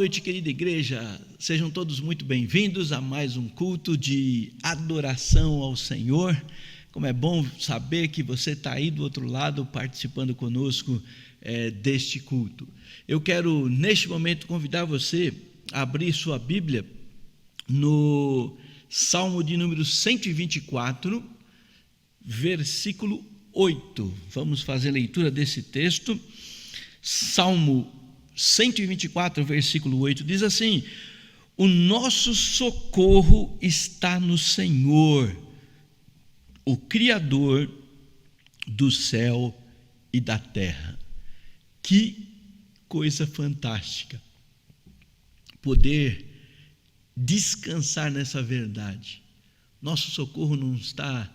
noite, querida igreja. Sejam todos muito bem-vindos a mais um culto de adoração ao Senhor. Como é bom saber que você está aí do outro lado participando conosco deste culto. Eu quero, neste momento, convidar você a abrir sua Bíblia no Salmo de número 124, versículo 8. Vamos fazer a leitura desse texto. Salmo 124, versículo 8, diz assim: o nosso socorro está no Senhor, o Criador do céu e da terra. Que coisa fantástica poder descansar nessa verdade. Nosso socorro não está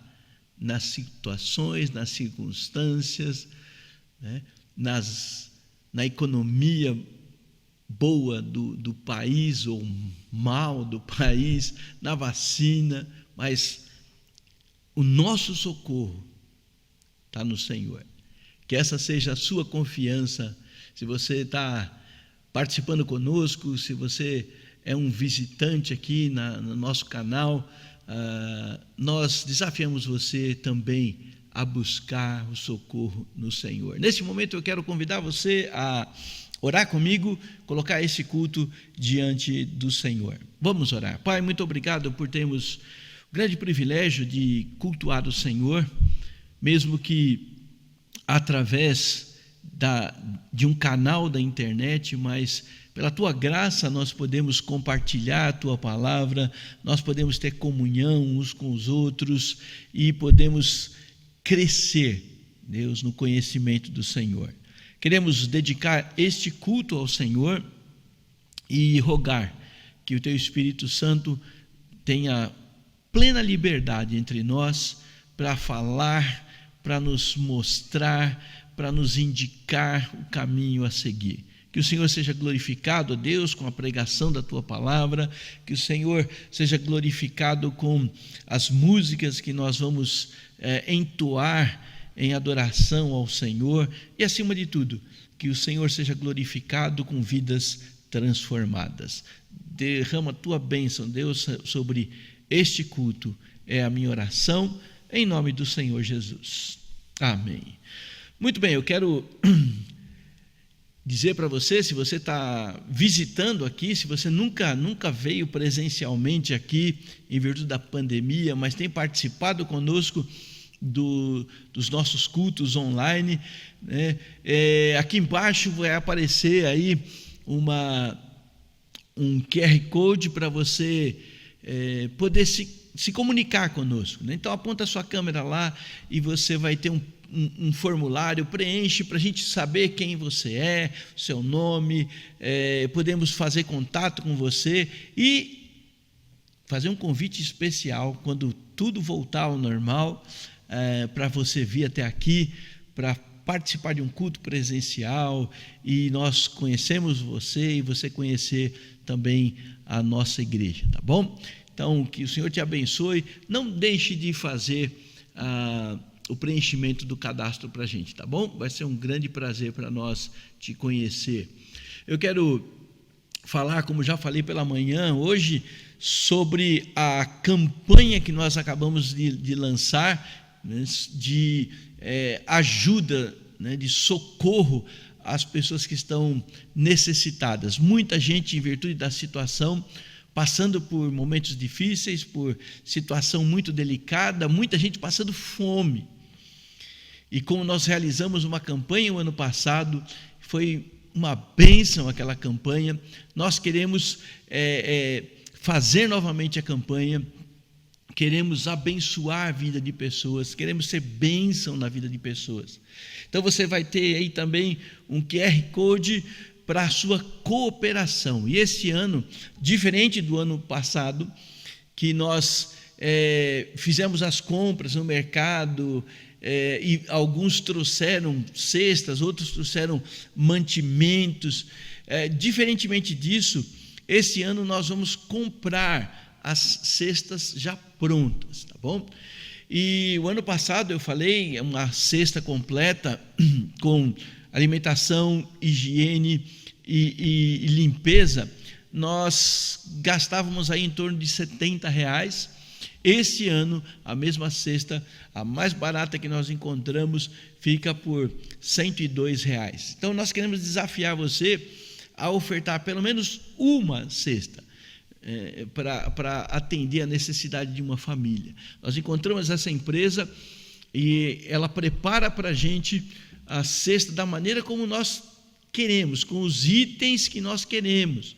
nas situações, nas circunstâncias, né? Na economia boa do país ou mal do país, na vacina, mas o nosso socorro está no Senhor. Que essa seja a sua confiança. Se você está participando conosco, se você é um visitante aqui no nosso canal, nós desafiamos você também a buscar o socorro no Senhor. Nesse momento eu quero convidar você a orar comigo, colocar esse culto diante do Senhor. Vamos orar. Pai, muito obrigado por termos o grande privilégio de cultuar o Senhor, mesmo que através de um canal da internet, mas pela Tua graça nós podemos compartilhar a Tua palavra, nós podemos ter comunhão uns com os outros e podemos crescer, Deus, no conhecimento do Senhor. Queremos dedicar este culto ao Senhor e rogar que o Teu Espírito Santo tenha plena liberdade entre nós para falar, para nos mostrar, para nos indicar o caminho a seguir. Que o Senhor seja glorificado, Deus, com a pregação da Tua palavra, que o Senhor seja glorificado com as músicas que nós vamos entoar em adoração ao Senhor e, acima de tudo, que o Senhor seja glorificado com vidas transformadas. Derrama a Tua bênção, Deus, sobre este culto, é a minha oração, em nome do Senhor Jesus. Amém. Muito bem, eu quero dizer para você, se você está visitando aqui, se você nunca veio presencialmente aqui, em virtude da pandemia, mas tem participado conosco dos nossos cultos online, né? Aqui embaixo vai aparecer aí um QR Code para você poder se comunicar conosco, né? Então aponta a sua câmera lá e você vai ter um formulário, preenche para a gente saber quem você é, seu nome, podemos fazer contato com você e fazer um convite especial quando tudo voltar ao normal, para você vir até aqui, para participar de um culto presencial e nós conhecemos você e você conhecer também a nossa igreja, tá bom? Então, que o Senhor te abençoe, não deixe de fazer o preenchimento do cadastro para a gente, tá bom? Vai ser um grande prazer para nós te conhecer. Eu quero falar, como já falei pela manhã, hoje, sobre a campanha que nós acabamos de lançar, né, de ajuda, né, de socorro às pessoas que estão necessitadas. Muita gente, em virtude da situação, passando por momentos difíceis, por situação muito delicada, muita gente passando fome. E como nós realizamos uma campanha o ano passado, foi uma bênção aquela campanha, nós queremos fazer novamente a campanha, queremos abençoar a vida de pessoas, queremos ser bênção na vida de pessoas. Então você vai ter aí também um QR Code para a sua cooperação. E esse ano, diferente do ano passado, que nós fizemos as compras no mercado, e alguns trouxeram cestas, outros trouxeram mantimentos. Diferentemente disso, esse ano nós vamos comprar as cestas já prontas, tá bom? E o ano passado eu falei, uma cesta completa com alimentação, higiene e limpeza, nós gastávamos aí em torno de R$70. Esse ano, a mesma cesta, a mais barata que nós encontramos, fica por R$102. Então, nós queremos desafiar você a ofertar pelo menos uma cesta para atender a necessidade de uma família. Nós encontramos essa empresa e ela prepara para a gente a cesta da maneira como nós queremos, com os itens que nós queremos.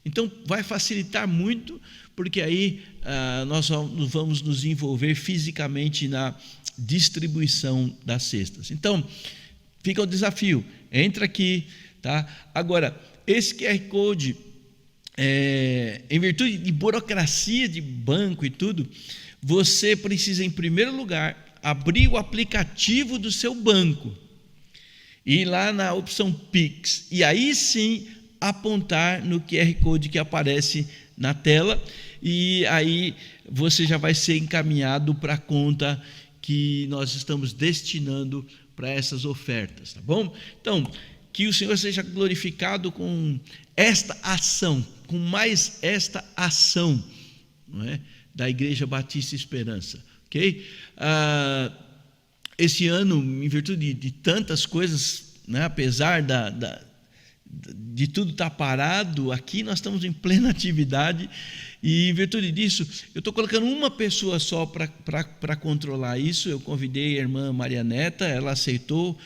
Então, vai facilitar muito, porque aí nós vamos nos envolver fisicamente na distribuição das cestas. Então, fica o desafio, entra aqui, tá? Agora, esse QR Code, em virtude de burocracia de banco e tudo, você precisa, em primeiro lugar, abrir o aplicativo do seu banco, ir lá na opção Pix, e aí sim apontar no QR Code que aparece na tela, e aí você já vai ser encaminhado para a conta que nós estamos destinando para essas ofertas, tá bom? Então, que o Senhor seja glorificado com esta ação, com mais esta ação, não é? Da Igreja Batista Esperança, ok? Esse ano, em virtude de tantas coisas, né, apesar de tudo estar parado, aqui nós estamos em plena atividade, e em virtude disso, eu estou colocando uma pessoa só para controlar isso. Eu convidei a irmã Maria Neta, ela aceitou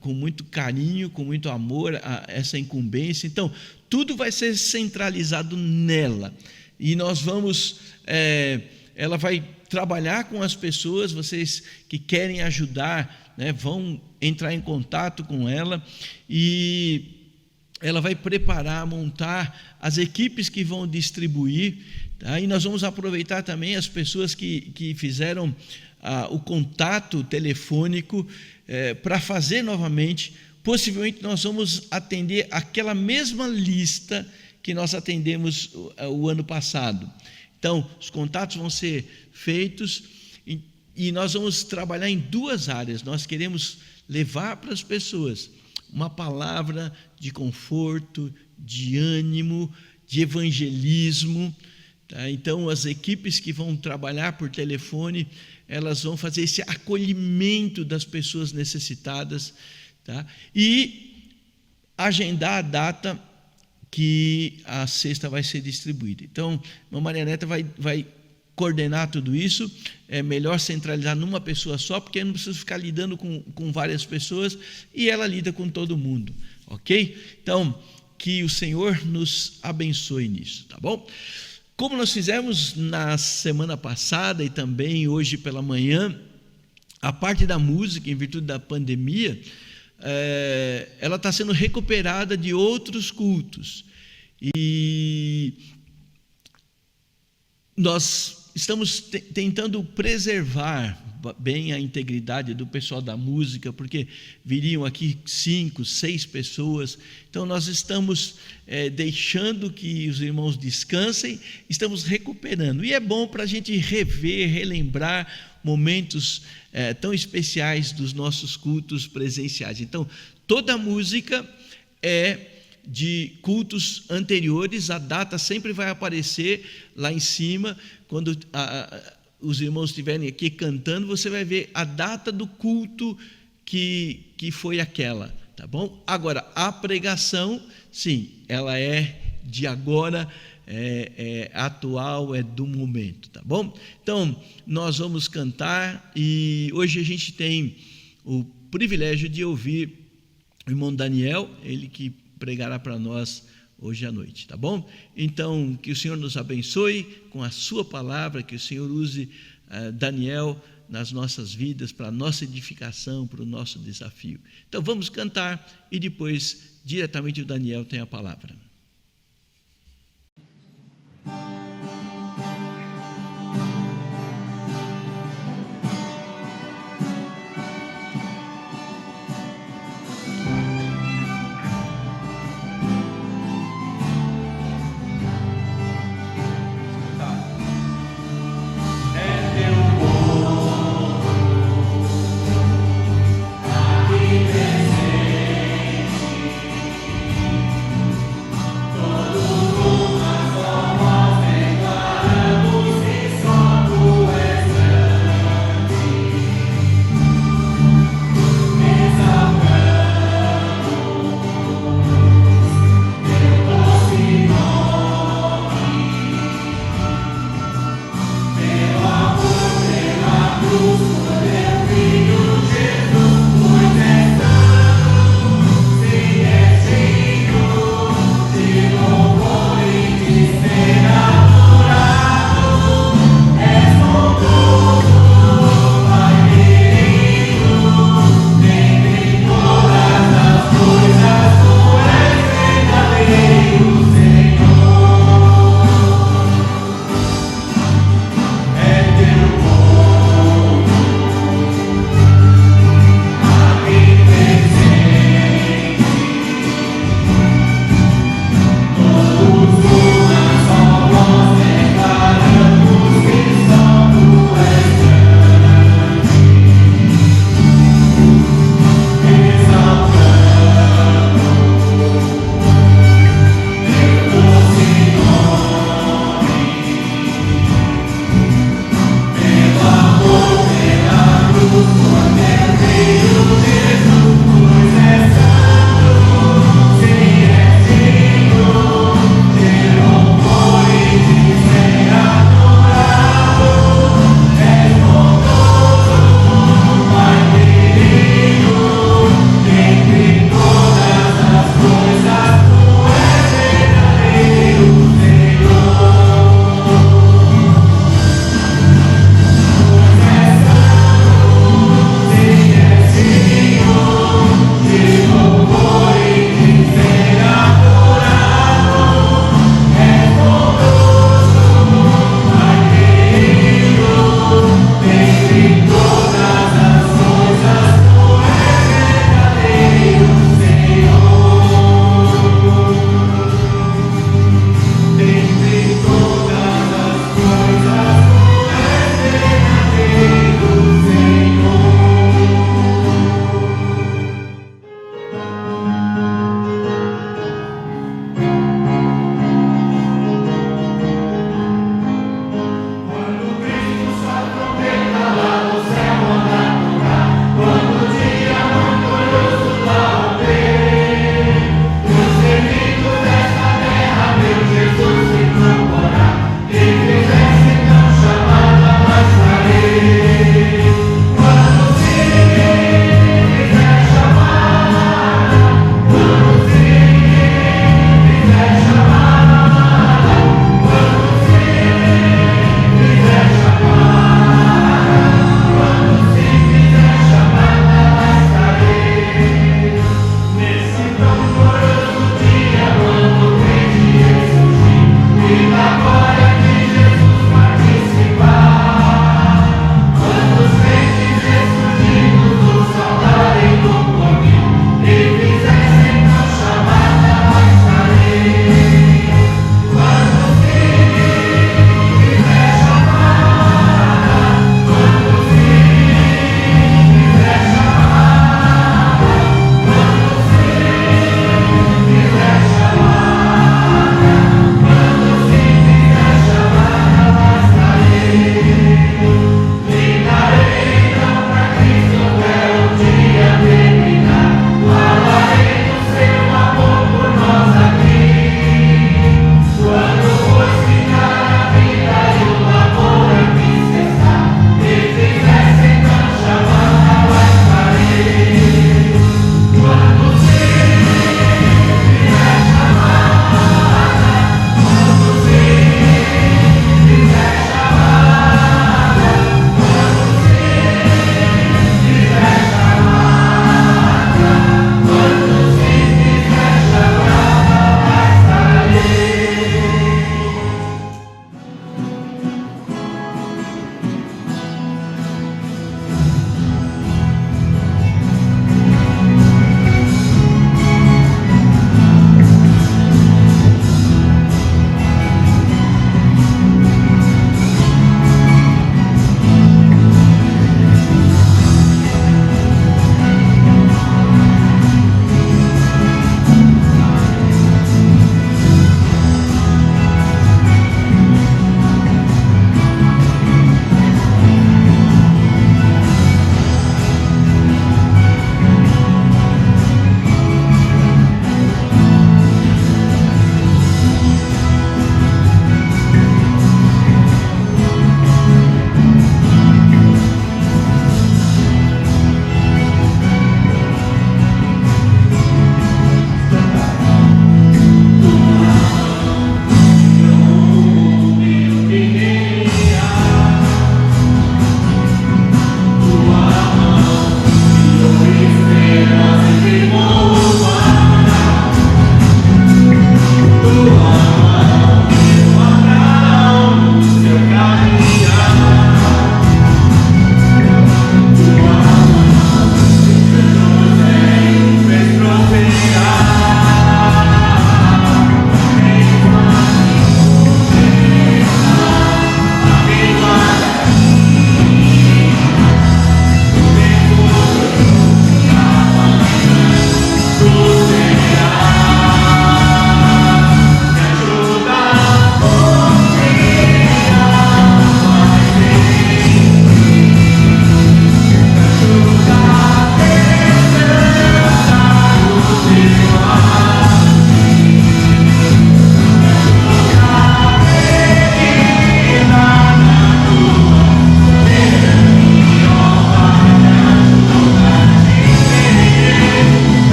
com muito carinho, com muito amor essa incumbência. Então, tudo vai ser centralizado nela, e nós vamos, ela vai trabalhar com as pessoas. Vocês que querem ajudar, né, vão entrar em contato com ela, e ela vai preparar, montar as equipes que vão distribuir, tá? E nós vamos aproveitar também as pessoas que fizeram o contato telefônico para fazer novamente. Possivelmente nós vamos atender aquela mesma lista que nós atendemos o ano passado. Então, os contatos vão ser feitos, e nós vamos trabalhar em duas áreas. Nós queremos levar para as pessoas uma palavra de conforto, de ânimo, de evangelismo, tá? Então, as equipes que vão trabalhar por telefone, elas vão fazer esse acolhimento das pessoas necessitadas, tá? E agendar a data que a cesta vai ser distribuída. Então, a irmã Maria Neta vai coordenar tudo isso. É melhor centralizar numa pessoa só, porque eu não preciso ficar lidando com várias pessoas, e ela lida com todo mundo, ok? Então, que o Senhor nos abençoe nisso, tá bom? Como nós fizemos na semana passada e também hoje pela manhã, a parte da música, em virtude da pandemia, ela está sendo recuperada de outros cultos, e nós estamos tentando preservar bem a integridade do pessoal da música, porque viriam aqui 5, 6 pessoas. Então, nós estamos deixando que os irmãos descansem, estamos recuperando. E é bom para a gente rever, relembrar momentos tão especiais dos nossos cultos presenciais. Então, toda a música é de cultos anteriores, a data sempre vai aparecer lá em cima. Quando os irmãos estiverem aqui cantando, você vai ver a data do culto que foi aquela, tá bom? Agora, a pregação, sim, ela é de agora, é atual, é do momento, tá bom? Então, nós vamos cantar, e hoje a gente tem o privilégio de ouvir o irmão Daniel, ele que pregará para nós hoje à noite, tá bom? Então, que o Senhor nos abençoe com a sua palavra, que o Senhor use Daniel nas nossas vidas, para a nossa edificação, para o nosso desafio. Então, vamos cantar, e depois, diretamente, o Daniel tem a palavra.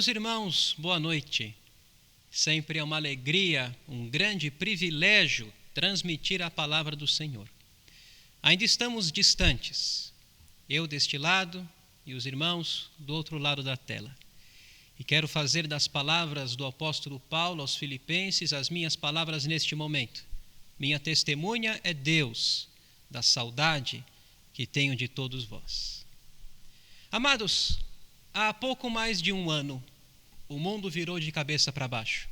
Meus irmãos, boa noite. Sempre é uma alegria, um grande privilégio transmitir a palavra do Senhor. Ainda estamos distantes, eu deste lado e os irmãos do outro lado da tela. E quero fazer das palavras do apóstolo Paulo aos Filipenses as minhas palavras neste momento. Minha testemunha é Deus, da saudade que tenho de todos vós. Amados, há pouco mais de um ano, o mundo virou de cabeça para baixo.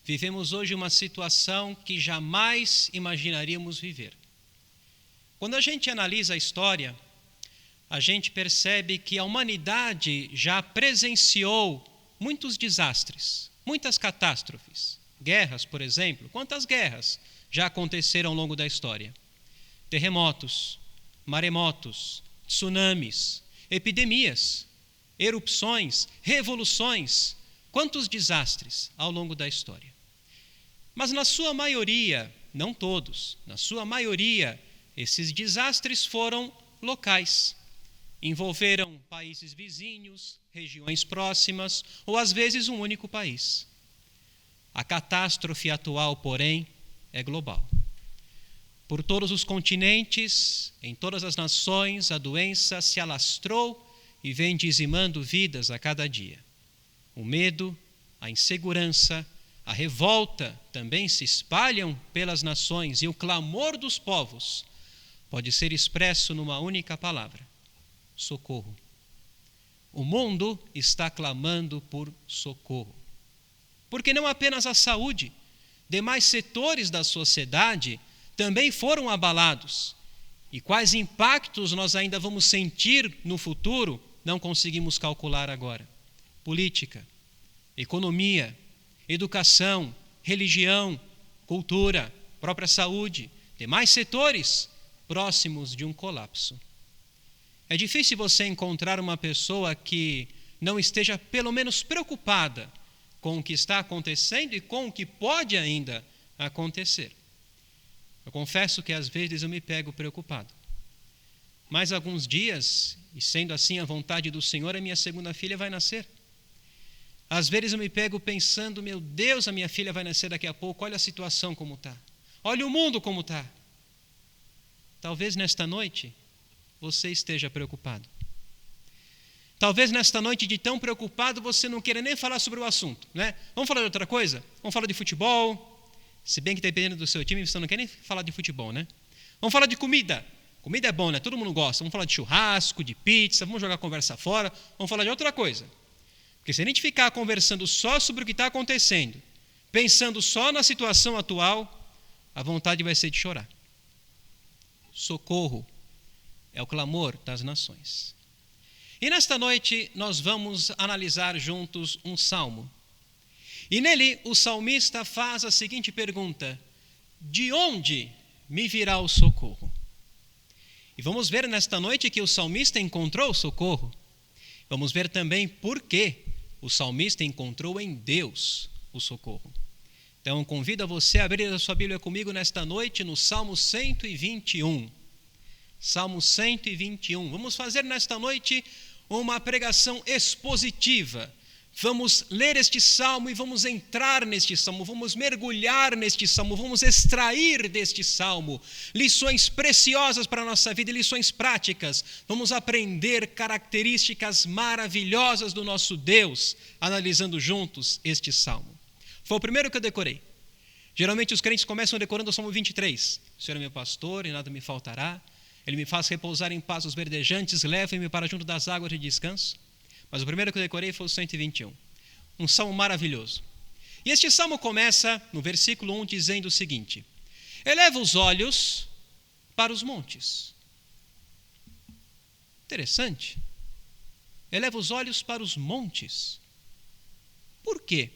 Vivemos hoje uma situação que jamais imaginaríamos viver. Quando a gente analisa a história, a gente percebe que a humanidade já presenciou muitos desastres, muitas catástrofes. Guerras, por exemplo. Quantas guerras já aconteceram ao longo da história? Terremotos, maremotos, tsunamis, epidemias, erupções, revoluções, quantos desastres ao longo da história. Mas na sua maioria, não todos, na sua maioria, esses desastres foram locais. Envolveram países vizinhos, regiões próximas, ou às vezes um único país. A catástrofe atual, porém, é global. Por todos os continentes, em todas as nações, a doença se alastrou e vem dizimando vidas a cada dia. O medo, a insegurança, a revolta também se espalham pelas nações e o clamor dos povos pode ser expresso numa única palavra: socorro. O mundo está clamando por socorro. Porque não apenas a saúde, demais setores da sociedade também foram abalados. E quais impactos nós ainda vamos sentir no futuro, não conseguimos calcular agora. Política, economia, educação, religião, cultura, própria saúde, demais setores próximos de um colapso. É difícil você encontrar uma pessoa que não esteja pelo menos preocupada com o que está acontecendo e com o que pode ainda acontecer. Eu confesso que às vezes eu me pego preocupado. Mais alguns dias, e sendo assim a vontade do Senhor, a minha segunda filha vai nascer. Às vezes eu me pego pensando, meu Deus, a minha filha vai nascer daqui a pouco, olha a situação como está. Olha o mundo como está. Talvez nesta noite você esteja preocupado. Talvez nesta noite de tão preocupado você não queira nem falar sobre o assunto, né? Vamos falar de outra coisa? Vamos falar de futebol? Se bem que dependendo do seu time, você não quer nem falar de futebol, né? Vamos falar de comida. Comida é bom, né? Todo mundo gosta. Vamos falar de churrasco, de pizza, vamos jogar a conversa fora. Vamos falar de outra coisa. Porque se a gente ficar conversando só sobre o que está acontecendo, pensando só na situação atual, a vontade vai ser de chorar. Socorro é o clamor das nações. E nesta noite nós vamos analisar juntos um salmo. E nele o salmista faz a seguinte pergunta: de onde me virá o socorro? E vamos ver nesta noite que o salmista encontrou socorro. Vamos ver também por que o salmista encontrou em Deus o socorro. Então convido a você a abrir a sua Bíblia comigo nesta noite no Salmo 121. Salmo 121. Vamos fazer nesta noite uma pregação expositiva. Vamos ler este salmo e vamos entrar neste salmo, vamos mergulhar neste salmo, vamos extrair deste salmo lições preciosas para a nossa vida e lições práticas. Vamos aprender características maravilhosas do nosso Deus, analisando juntos este salmo. Foi o primeiro que eu decorei. Geralmente os crentes começam decorando o Salmo 23. O Senhor é meu pastor e nada me faltará. Ele me faz repousar em paz os verdejantes, leva-me para junto das águas de descanso. Mas o primeiro que eu decorei foi o 121. Um salmo maravilhoso. E este salmo começa no versículo 1 dizendo o seguinte: eleva os olhos para os montes. Interessante. Eleva os olhos para os montes. Por quê?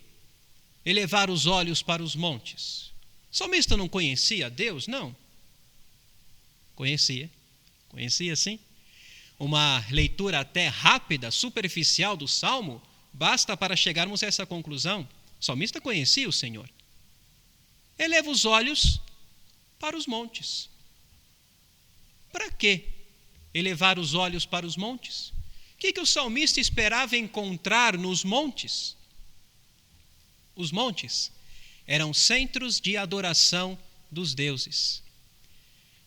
Elevar os olhos para os montes. O salmista não conhecia Deus? Não. Conhecia sim. Uma leitura até rápida, superficial do Salmo, basta para chegarmos a essa conclusão. O salmista conhecia o Senhor. Eleva os olhos para os montes. Para quê elevar os olhos para os montes? que o salmista esperava encontrar nos montes? Os montes eram centros de adoração dos deuses.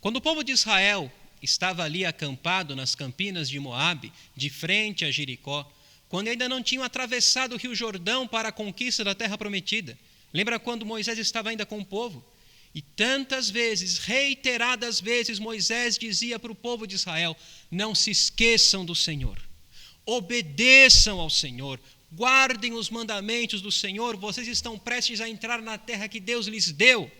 Quando o povo de Israel estava ali acampado nas campinas de Moabe, de frente a Jericó, quando ainda não tinham atravessado o rio Jordão para a conquista da terra prometida. Lembra quando Moisés estava ainda com o povo? E tantas vezes, reiteradas vezes, Moisés dizia para o povo de Israel: não se esqueçam do Senhor, obedeçam ao Senhor, guardem os mandamentos do Senhor, vocês estão prestes a entrar na terra que Deus lhes deu,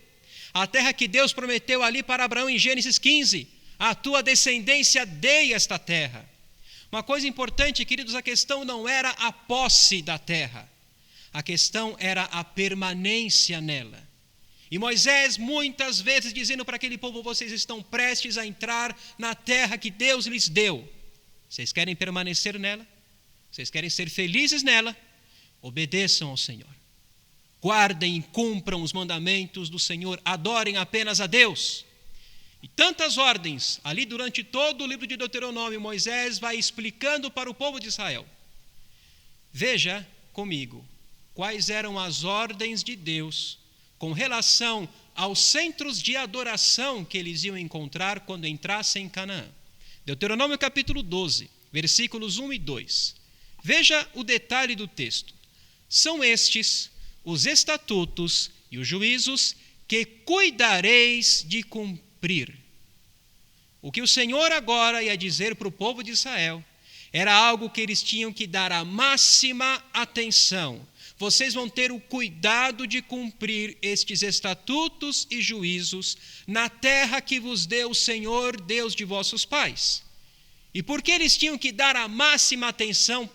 a terra que Deus prometeu ali para Abraão em Gênesis 15, a tua descendência dei esta terra. Uma coisa importante, queridos, a questão não era a posse da terra, a questão era a permanência nela. E Moisés muitas vezes dizendo para aquele povo: vocês estão prestes a entrar na terra que Deus lhes deu. Vocês querem permanecer nela? Vocês querem ser felizes nela? Obedeçam ao Senhor. Guardem e cumpram os mandamentos do Senhor. Adorem apenas a Deus. E tantas ordens, ali durante todo o livro de Deuteronômio, Moisés vai explicando para o povo de Israel. Veja comigo quais eram as ordens de Deus com relação aos centros de adoração que eles iam encontrar quando entrassem em Canaã. Deuteronômio capítulo 12, versículos 1 e 2. Veja o detalhe do texto. São estes os estatutos e os juízos que cuidareis de cumprir. O que o Senhor agora ia dizer para o povo de Israel era algo que eles tinham que dar a máxima atenção. Vocês vão ter o cuidado de cumprir estes estatutos e juízos na terra que vos deu o Senhor, Deus de vossos pais. E por que eles tinham que dar a máxima atenção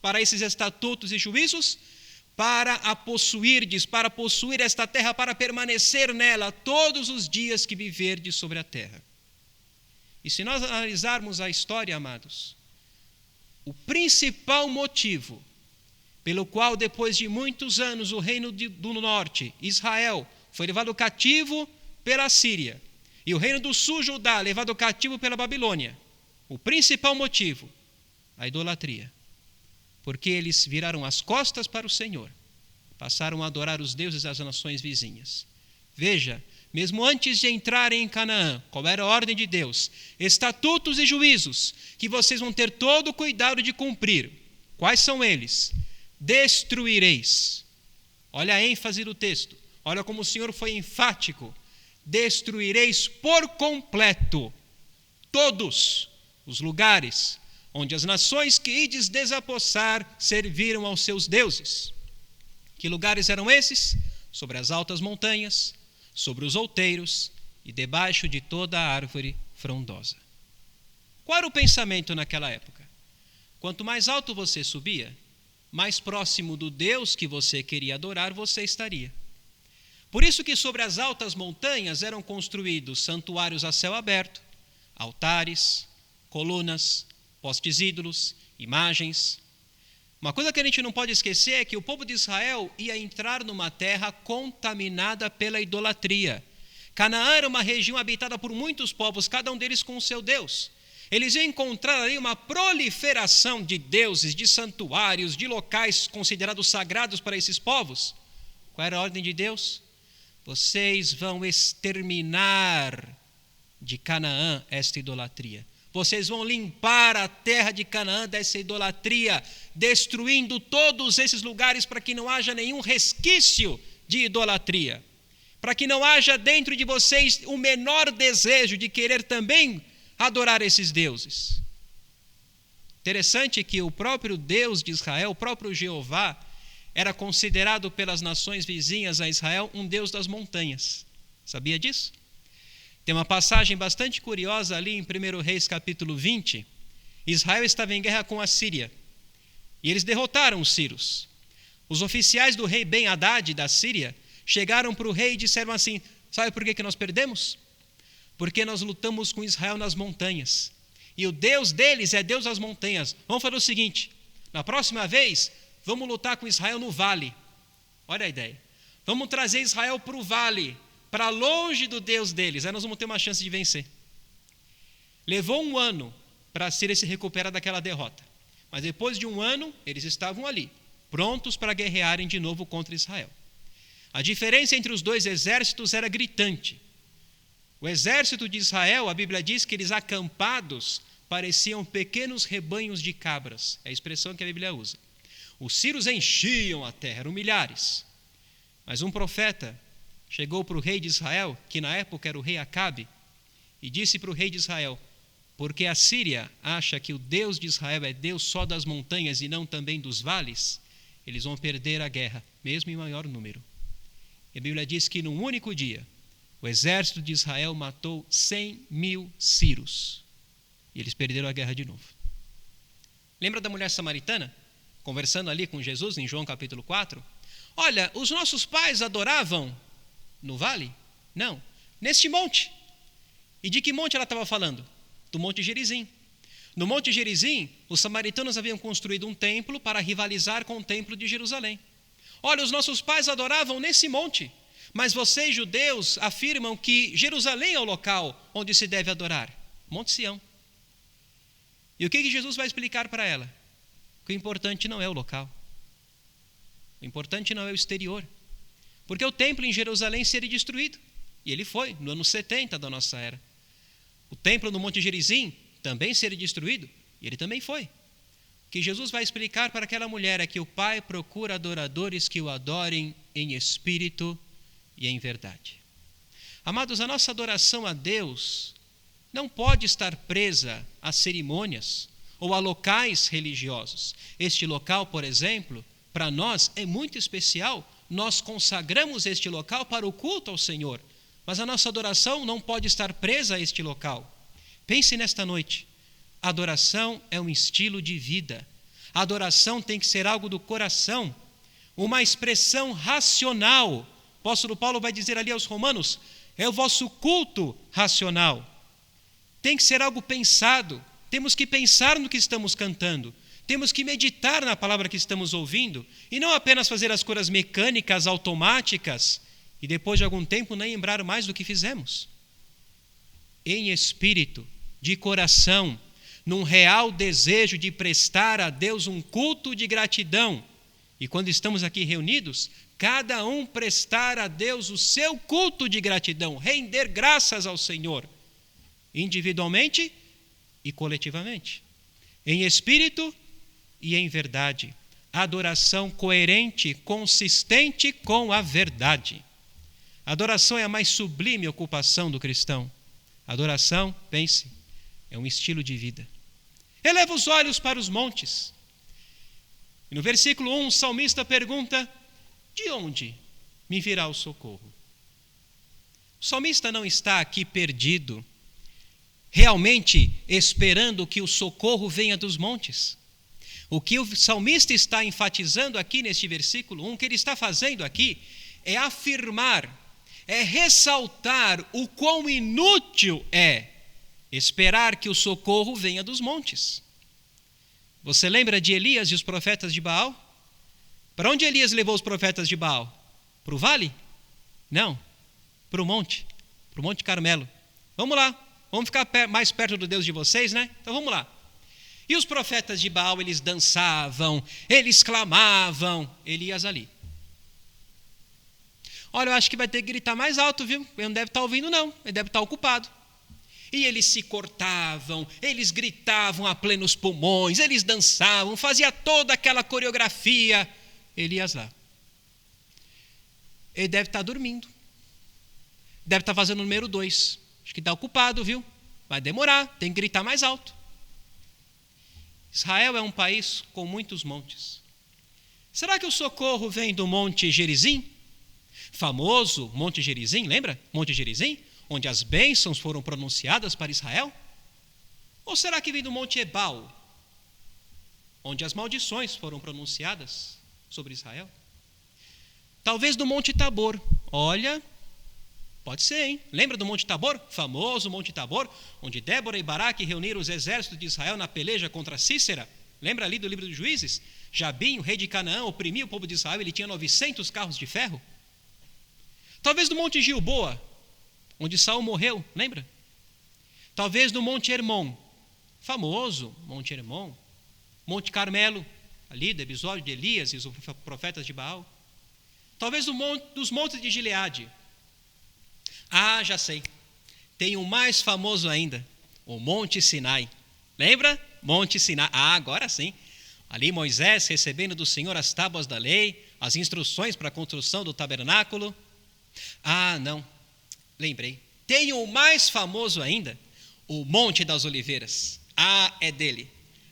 para esses estatutos e juízos? Para a possuirdes, para possuir esta terra, para permanecer nela todos os dias que viverdes sobre a terra. E se nós analisarmos a história, amados, o principal motivo pelo qual, depois de muitos anos, o reino do norte, Israel, foi levado cativo pela Síria, e o reino do sul, Judá, levado cativo pela Babilônia. O principal motivo, a idolatria. Porque eles viraram as costas para o Senhor, passaram a adorar os deuses das nações vizinhas. Veja, mesmo antes de entrarem em Canaã, qual era a ordem de Deus? Estatutos e juízos, que vocês vão ter todo o cuidado de cumprir. Quais são eles? Destruireis. Olha a ênfase do texto. Olha como o Senhor foi enfático. Destruireis por completo todos os lugares onde as nações que ides desapossar serviram aos seus deuses. Que lugares eram esses? Sobre as altas montanhas, sobre os outeiros e debaixo de toda a árvore frondosa. Qual era o pensamento naquela época? Quanto mais alto você subia, mais próximo do Deus que você queria adorar você estaria. Por isso que sobre as altas montanhas eram construídos santuários a céu aberto, altares, colunas, postes ídolos, imagens. Uma coisa que a gente não pode esquecer é que o povo de Israel ia entrar numa terra contaminada pela idolatria. Canaã era uma região habitada por muitos povos, cada um deles com o seu Deus. Eles iam encontrar ali uma proliferação de deuses, de santuários, de locais considerados sagrados para esses povos. Qual era a ordem de Deus? Vocês vão exterminar de Canaã esta idolatria. Vocês vão limpar a terra de Canaã dessa idolatria, destruindo todos esses lugares para que não haja nenhum resquício de idolatria. Para que não haja dentro de vocês o menor desejo de querer também adorar esses deuses. Interessante que o próprio Deus de Israel, o próprio Jeová, era considerado pelas nações vizinhas a Israel um Deus das montanhas. Sabia disso? Tem uma passagem bastante curiosa ali em 1 Reis capítulo 20. Israel estava em guerra com a Síria e eles derrotaram os sírios. Os oficiais do rei Ben-Hadad da Síria chegaram para o rei e disseram assim: sabe por que nós perdemos? Porque nós lutamos com Israel nas montanhas. E o Deus deles é Deus das montanhas. Vamos fazer o seguinte: na próxima vez, vamos lutar com Israel no vale. Olha a ideia. Vamos trazer Israel para o vale, para longe do Deus deles. Aí nós vamos ter uma chance de vencer. Levou um ano para a Síria se recuperar daquela derrota. Mas depois de um ano, eles estavam ali, prontos para guerrearem de novo contra Israel. A diferença entre os dois exércitos era gritante. O exército de Israel, a Bíblia diz que eles acampados pareciam pequenos rebanhos de cabras. É a expressão que a Bíblia usa. Os sírios enchiam a terra, eram milhares. Mas um profeta chegou para o rei de Israel, que na época era o rei Acabe, e disse para o rei de Israel: porque a Síria acha que o Deus de Israel é Deus só das montanhas e não também dos vales, eles vão perder a guerra, mesmo em maior número. E a Bíblia diz que num único dia, o exército de Israel matou 100.000 sírios. E eles perderam a guerra de novo. Lembra da mulher samaritana? Conversando ali com Jesus em João capítulo 4. Olha, os nossos pais adoravam no vale? Não, neste monte. E de que monte ela estava falando? Do Monte Gerizim. No Monte Gerizim, os samaritanos haviam construído um templo para rivalizar com o templo de Jerusalém. Olha, os nossos pais adoravam nesse monte, mas vocês, judeus, afirmam que Jerusalém é o local onde se deve adorar. Monte Sião. E o que Jesus vai explicar para ela? Que o importante não é o local. O importante não é o exterior. Porque o templo em Jerusalém seria destruído. E ele foi, no ano 70 da nossa era. O templo no Monte Gerizim também seria destruído. E ele também foi. O que Jesus vai explicar para aquela mulher é que o Pai procura adoradores que o adorem em espírito e em verdade. Amados, a nossa adoração a Deus não pode estar presa a cerimônias ou a locais religiosos. Este local, por exemplo, para nós é muito especial. Nós consagramos este local para o culto ao Senhor, mas a nossa adoração não pode estar presa a este local. Pense nesta noite. A adoração é um estilo de vida. A adoração tem que ser algo do coração, uma expressão racional. O apóstolo Paulo vai dizer ali aos Romanos: é o vosso culto racional. Tem que ser algo pensado. Temos que pensar no que estamos cantando. Temos que meditar na palavra que estamos ouvindo e não apenas fazer as coisas mecânicas, automáticas e depois de algum tempo nem lembrar mais do que fizemos. Em espírito, de coração, num real desejo de prestar a Deus um culto de gratidão. E quando estamos aqui reunidos, cada um prestar a Deus o seu culto de gratidão, render graças ao Senhor, individualmente e coletivamente, em espírito e em verdade. Adoração coerente, consistente com a verdade. Adoração é a mais sublime ocupação do cristão. Adoração, pense, é um estilo de vida. Eleva os olhos para os montes. E no versículo 1, o salmista pergunta: de onde me virá o socorro? O salmista não está aqui perdido, realmente esperando que o socorro venha dos montes. O que o salmista está enfatizando aqui neste versículo 1, que ele está fazendo aqui, é afirmar, é ressaltar o quão inútil é esperar que o socorro venha dos montes. Você lembra de Elias e os profetas de Baal? Para onde Elias levou os profetas de Baal? Para o vale? Não, para o Monte Carmelo. Vamos lá, vamos ficar mais perto do Deus de vocês, né? Então vamos lá. E os profetas de Baal, eles dançavam, eles clamavam. Elias ali. Olha, eu acho que vai ter que gritar mais alto, viu? Ele não deve estar ouvindo, não. Ele deve estar ocupado. E eles se cortavam, eles gritavam a plenos pulmões, eles dançavam, fazia toda aquela coreografia. Elias lá. Ele deve estar dormindo. Deve estar fazendo o número 2. Acho que está ocupado, viu? Vai demorar, tem que gritar mais alto. Israel é um país com muitos montes. Será que o socorro vem do Monte Gerizim? Famoso Monte Gerizim, lembra? Monte Gerizim, onde as bênçãos foram pronunciadas para Israel? Ou será que vem do Monte Ebal, onde as maldições foram pronunciadas sobre Israel? Talvez do Monte Tabor. Olha, pode ser, hein? Lembra do Monte Tabor? Famoso Monte Tabor, onde Débora e Baraque reuniram os exércitos de Israel na peleja contra Cícera. Lembra ali do livro dos Juízes? Jabim, o rei de Canaã, oprimia o povo de Israel, ele tinha 900 carros de ferro. Talvez do Monte Gilboa, onde Saul morreu, lembra? Talvez do Monte Hermon, famoso Monte Hermon, Monte Carmelo, ali do episódio de Elias e os profetas de Baal. Talvez dos montes de Gileade. Ah, já sei. Tem um mais famoso ainda, o Monte Sinai. Lembra? Monte Sinai. Ah, agora sim. Ali Moisés recebendo do Senhor as tábuas da lei, as instruções para a construção do tabernáculo. Ah, não. Lembrei. Tem um mais famoso ainda, o Monte das Oliveiras. Ah, é dele.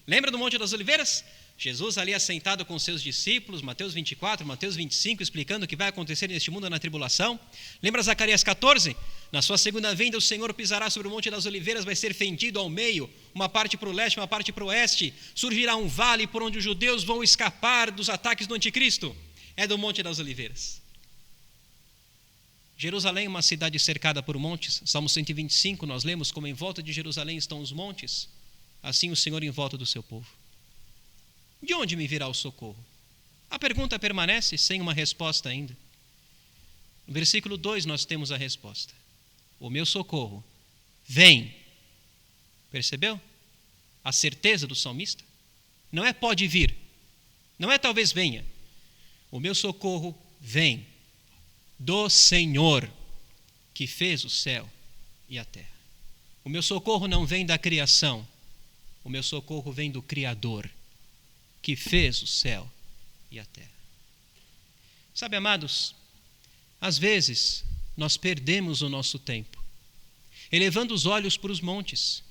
Lembra do Monte das Oliveiras? Jesus ali assentado com seus discípulos, Mateus 24, Mateus 25, explicando o que vai acontecer neste mundo na tribulação. Lembra Zacarias 14? Na sua segunda vinda o Senhor pisará sobre o Monte das Oliveiras, vai ser fendido ao meio, uma parte para o leste, uma parte para o oeste. Surgirá um vale por onde os judeus vão escapar dos ataques do anticristo. É do Monte das Oliveiras. Jerusalém é uma cidade cercada por montes. Salmo 125 nós lemos como em volta de Jerusalém estão os montes, assim o Senhor em volta do seu povo. De onde me virá o socorro? A pergunta permanece sem uma resposta ainda. No versículo 2 nós temos a resposta. O meu socorro vem. Percebeu? A certeza do salmista. Não é pode vir. Não é talvez venha. O meu socorro vem do Senhor que fez o céu e a terra. O meu socorro não vem da criação. O meu socorro vem do Criador que fez o céu e a terra. Sabe, amados, às vezes nós perdemos o nosso tempo, elevando os olhos para os montes,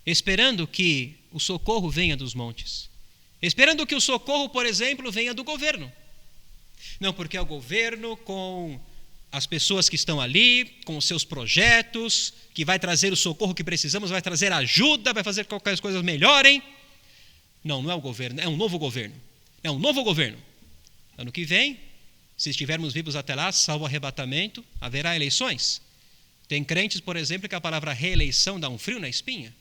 esperando que o socorro venha dos montes, esperando que o socorro, por exemplo, venha do governo. Não, porque é o governo com as pessoas que estão ali, com os seus projetos, que vai trazer o socorro que precisamos, vai trazer ajuda, vai fazer com que as coisas melhorem. Não, não é o governo, é um novo governo. É um novo governo. Ano que vem, se estivermos vivos até lá, salvo arrebatamento, haverá eleições. Tem crentes, por exemplo, que a palavra reeleição dá um frio na espinha.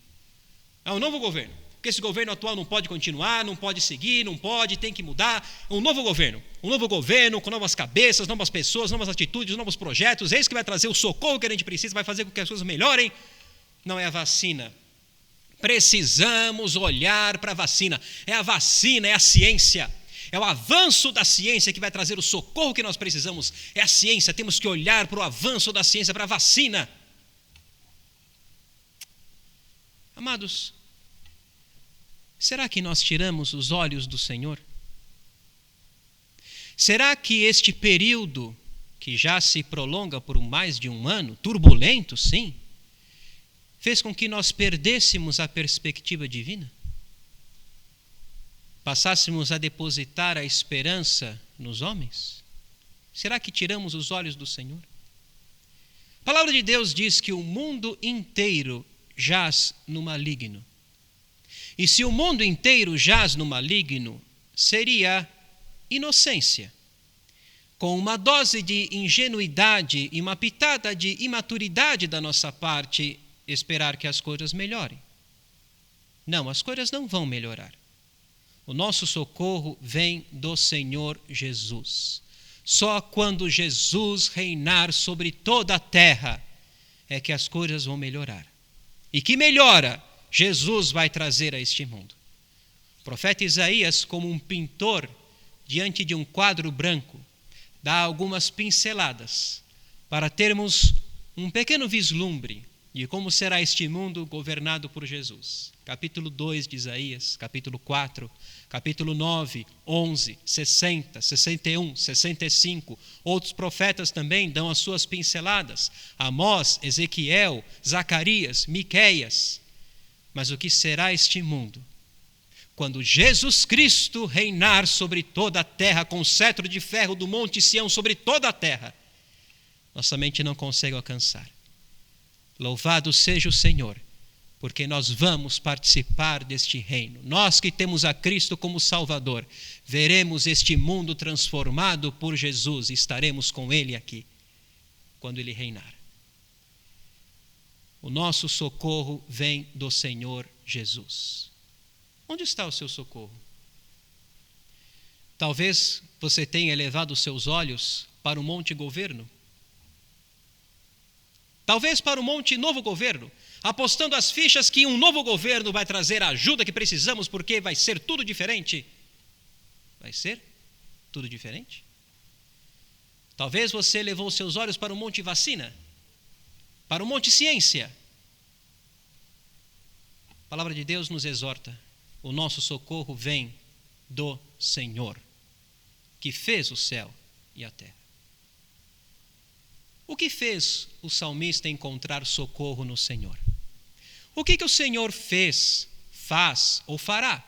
É um novo governo. Porque esse governo atual não pode continuar, não pode seguir, não pode, tem que mudar. Um novo governo com novas cabeças, novas pessoas, novas atitudes, novos projetos. Eis que vai trazer o socorro que a gente precisa, vai fazer com que as coisas melhorem. Não é a vacina. Precisamos olhar para a vacina. É a vacina, é a ciência. É o avanço da ciência que vai trazer o socorro que nós precisamos. É a ciência, temos que olhar para o avanço da ciência, para a vacina. Amados, será que nós tiramos os olhos do Senhor? Será que este período, que já se prolonga por mais de um ano, turbulento, sim, fez com que nós perdêssemos a perspectiva divina? Passássemos a depositar a esperança nos homens? Será que tiramos os olhos do Senhor? A palavra de Deus diz que o mundo inteiro jaz no maligno. E se o mundo inteiro jaz no maligno, seria inocência, com uma dose de ingenuidade e uma pitada de imaturidade da nossa parte, esperar que as coisas melhorem. Não, as coisas não vão melhorar. O nosso socorro vem do Senhor Jesus. Só quando Jesus reinar sobre toda a terra é que as coisas vão melhorar. E que melhora Jesus vai trazer a este mundo. O profeta Isaías, como um pintor diante de um quadro branco, dá algumas pinceladas para termos um pequeno vislumbre de como será este mundo governado por Jesus. Capítulo 2 de Isaías, capítulo 4, capítulo 9, 11, 60, 61, 65. Outros profetas também dão as suas pinceladas. Amós, Ezequiel, Zacarias, Miqueias. Mas o que será este mundo? Quando Jesus Cristo reinar sobre toda a terra, com o cetro de ferro do Monte Sião sobre toda a terra, nossa mente não consegue alcançar. Louvado seja o Senhor, porque nós vamos participar deste reino. Nós que temos a Cristo como Salvador, veremos este mundo transformado por Jesus e estaremos com Ele aqui, quando Ele reinar. O nosso socorro vem do Senhor Jesus. Onde está o seu socorro? Talvez você tenha elevado os seus olhos para o monte governo. Talvez para o monte novo governo, apostando as fichas que um novo governo vai trazer a ajuda que precisamos porque vai ser tudo diferente. Vai ser tudo diferente? Talvez você levou seus olhos para o monte vacina, para o monte ciência. A palavra de Deus nos exorta: o nosso socorro vem do Senhor, que fez o céu e a terra. O que fez o salmista encontrar socorro no Senhor? O que o Senhor fez, faz ou fará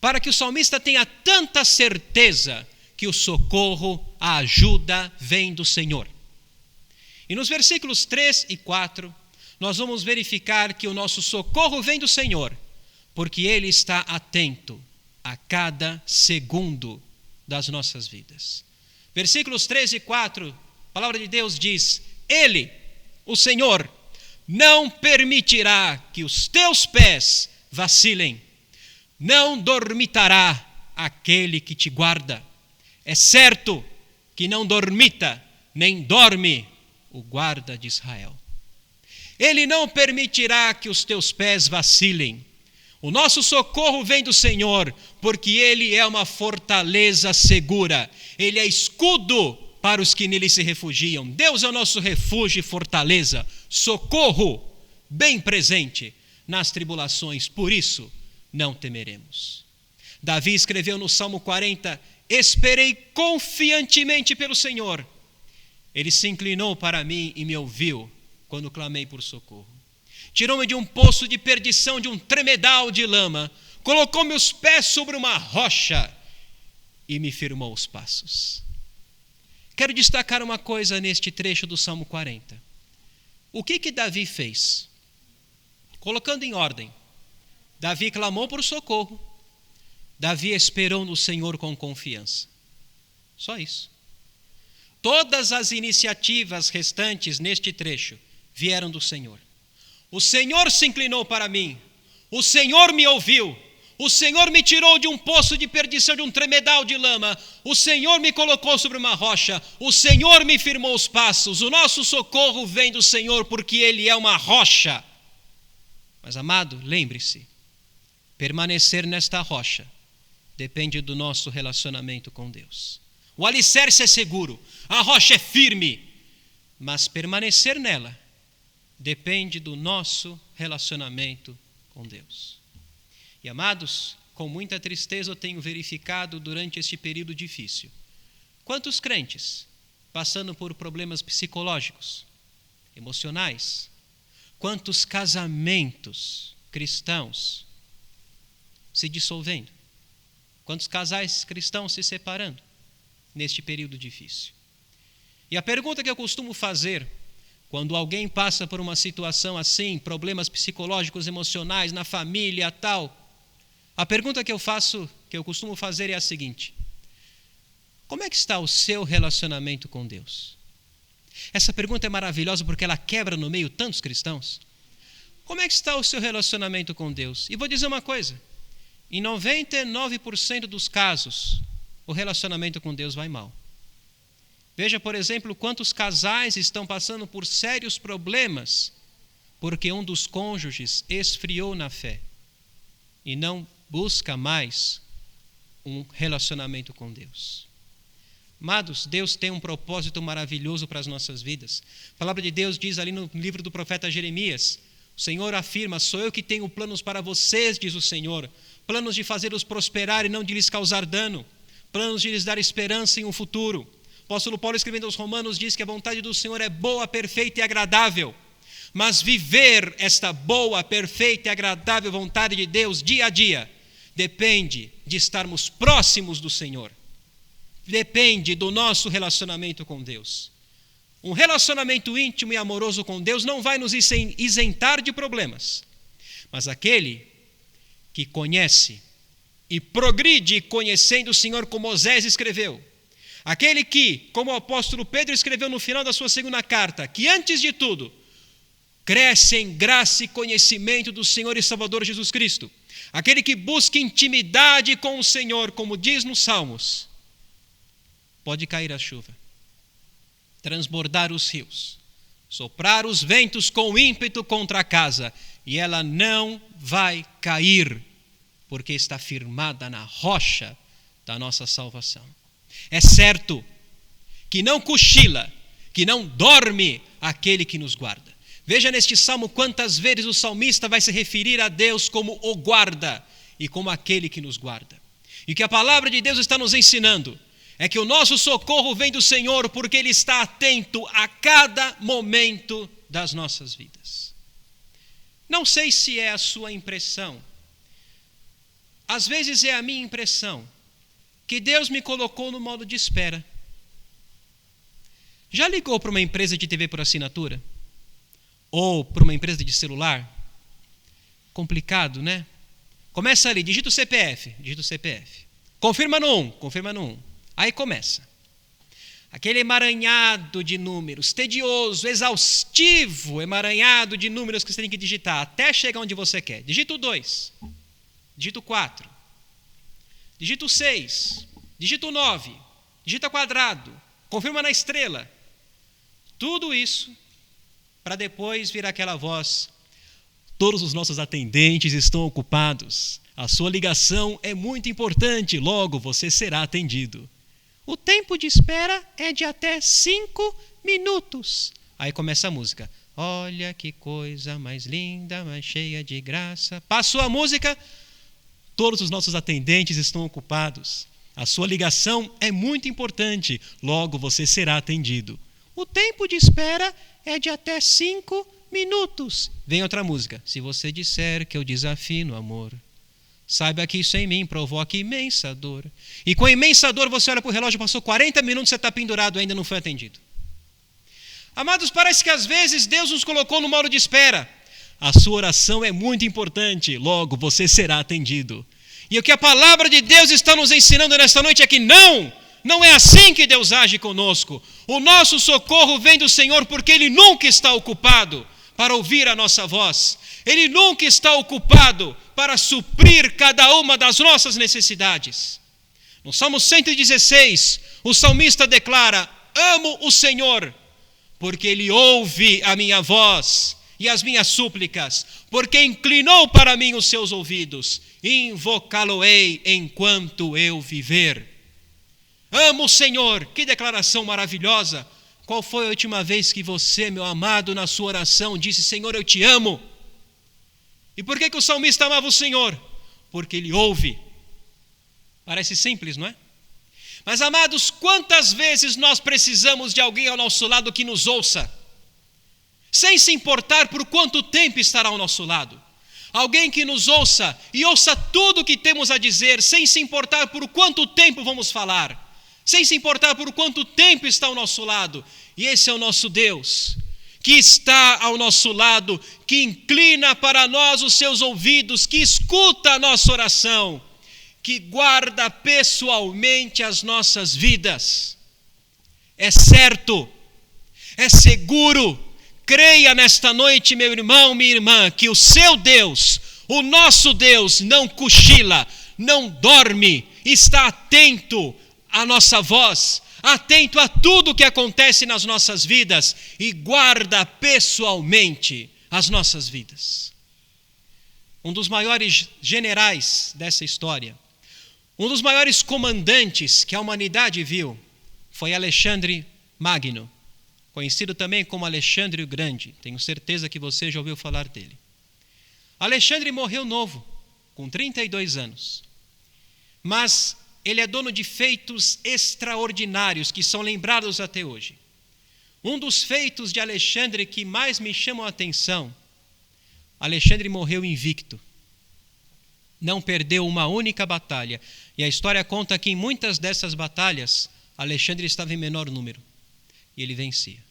para que o salmista tenha tanta certeza que o socorro, a ajuda vem do Senhor? E nos versículos 3 e 4, nós vamos verificar que o nosso socorro vem do Senhor, porque Ele está atento a cada segundo das nossas vidas. Versículos 3 e 4, a palavra de Deus diz: Ele, o Senhor, não permitirá que os teus pés vacilem, não dormitará aquele que te guarda. É certo que não dormita, nem dorme o guarda de Israel. Ele não permitirá que os teus pés vacilem. O nosso socorro vem do Senhor, porque Ele é uma fortaleza segura. Ele é escudo para os que nele se refugiam. Deus é o nosso refúgio e fortaleza, socorro bem presente nas tribulações. Por isso, não temeremos. Davi escreveu no Salmo 40: esperei confiantemente pelo Senhor. Ele se inclinou para mim e me ouviu quando clamei por socorro. Tirou-me de um poço de perdição, de um tremedal de lama, colocou meus pés sobre uma rocha e me firmou os passos. Quero destacar uma coisa neste trecho do Salmo 40. O que Davi fez? Colocando em ordem, Davi clamou por socorro, Davi esperou no Senhor com confiança. Só isso. Todas as iniciativas restantes neste trecho vieram do Senhor. O Senhor se inclinou para mim, o Senhor me ouviu, o Senhor me tirou de um poço de perdição, de um tremedal de lama, o Senhor me colocou sobre uma rocha, o Senhor me firmou os passos. O nosso socorro vem do Senhor, porque Ele é uma rocha. Mas, amado, lembre-se, permanecer nesta rocha depende do nosso relacionamento com Deus. O alicerce é seguro, a rocha é firme, mas permanecer nela depende do nosso relacionamento com Deus. E, amados, com muita tristeza eu tenho verificado durante este período difícil quantos crentes passando por problemas psicológicos, emocionais, quantos casamentos cristãos se dissolvendo, quantos casais cristãos se separando neste período difícil. E a pergunta que eu costumo fazer quando alguém passa por uma situação assim, problemas psicológicos, emocionais, na família, tal, a pergunta que eu costumo fazer é a seguinte: como é que está o seu relacionamento com Deus? Essa pergunta é maravilhosa porque ela quebra no meio tantos cristãos. Como é que está o seu relacionamento com Deus? E vou dizer uma coisa: em 99% dos casos, o relacionamento com Deus vai mal. Veja, por exemplo, quantos casais estão passando por sérios problemas porque um dos cônjuges esfriou na fé e não busca mais um relacionamento com Deus. Amados, Deus tem um propósito maravilhoso para as nossas vidas. A palavra de Deus diz ali no livro do profeta Jeremias, o Senhor afirma: sou eu que tenho planos para vocês, diz o Senhor, planos de fazê-los prosperar e não de lhes causar dano, planos de lhes dar esperança em um futuro. O apóstolo Paulo, escrevendo aos Romanos, diz que a vontade do Senhor é boa, perfeita e agradável. Mas viver esta boa, perfeita e agradável vontade de Deus dia a dia depende de estarmos próximos do Senhor. Depende do nosso relacionamento com Deus. Um relacionamento íntimo e amoroso com Deus não vai nos isentar de problemas. Mas aquele que conhece e progride conhecendo o Senhor, como Moisés escreveu, aquele que, como o apóstolo Pedro escreveu no final da sua segunda carta, que antes de tudo, cresce em graça e conhecimento do Senhor e Salvador Jesus Cristo. Aquele que busca intimidade com o Senhor, como diz nos Salmos, pode cair a chuva, transbordar os rios, soprar os ventos com ímpeto contra a casa, e ela não vai cair, porque está firmada na rocha da nossa salvação. É certo que não cochila, que não dorme aquele que nos guarda. Veja neste salmo quantas vezes o salmista vai se referir a Deus como o guarda e como aquele que nos guarda. E o que a palavra de Deus está nos ensinando é que o nosso socorro vem do Senhor, porque Ele está atento a cada momento das nossas vidas. Não sei se é a sua impressão, às vezes é a minha impressão, que Deus me colocou no modo de espera. Já ligou para uma empresa de TV por assinatura? Ou para uma empresa de celular? Complicado, né? Começa ali, digita o CPF. Confirma no 1. Aí começa. Aquele emaranhado de números, tedioso, exaustivo, emaranhado de números que você tem que digitar até chegar onde você quer. Digita o 2, digita o 4, digita o 6, digita o 9, digita quadrado, confirma na estrela. Tudo isso para depois vir aquela voz: todos os nossos atendentes estão ocupados. A sua ligação é muito importante, logo você será atendido. O tempo de espera é de até 5 minutos. Aí começa a música. Olha que coisa mais linda, mais cheia de graça. Passou a música, todos os nossos atendentes estão ocupados. A sua ligação é muito importante, logo você será atendido. O tempo de espera é de até 5 minutos. Vem outra música. Se você disser que eu desafio no amor, saiba que isso em mim provoca imensa dor. E com imensa dor você olha para o relógio, passou 40 minutos, você está pendurado, ainda não foi atendido. Amados, parece que às vezes Deus nos colocou no modo de espera. A sua oração é muito importante, logo você será atendido. E o que a palavra de Deus está nos ensinando nesta noite é que não é assim que Deus age conosco. O nosso socorro vem do Senhor, porque Ele nunca está ocupado para ouvir a nossa voz. Ele nunca está ocupado para suprir cada uma das nossas necessidades. No Salmo 116, o salmista declara: amo o Senhor, porque Ele ouve a minha voz e as minhas súplicas, porque inclinou para mim os seus ouvidos. Invocá-lo-ei enquanto eu viver. Amo o Senhor. Que declaração maravilhosa. Qual foi a última vez que você, meu amado, na sua oração disse: Senhor, eu te amo? E por que o salmista amava o Senhor? Porque Ele ouve. Parece simples, não é? Mas, amados, quantas vezes nós precisamos de alguém ao nosso lado que nos ouça, sem se importar por quanto tempo estará ao nosso lado. Alguém que nos ouça e ouça tudo o que temos a dizer, sem se importar por quanto tempo vamos falar, sem se importar por quanto tempo está ao nosso lado. E esse é o nosso Deus, que está ao nosso lado, que inclina para nós os seus ouvidos, que escuta a nossa oração, que guarda pessoalmente as nossas vidas. É certo, é seguro. Creia nesta noite, meu irmão, minha irmã, que o seu Deus, o nosso Deus, não cochila, não dorme, está atento à nossa voz, atento a tudo o que acontece nas nossas vidas e guarda pessoalmente as nossas vidas. Um dos maiores generais dessa história, um dos maiores comandantes que a humanidade viu, foi Alexandre Magno, conhecido também como Alexandre o Grande. Tenho certeza que você já ouviu falar dele. Alexandre morreu novo, com 32 anos. Mas ele é dono de feitos extraordinários que são lembrados até hoje. Um dos feitos de Alexandre que mais me chamam a atenção: Alexandre morreu invicto. Não perdeu uma única batalha. E a história conta que em muitas dessas batalhas, Alexandre estava em menor número. E ele vencia.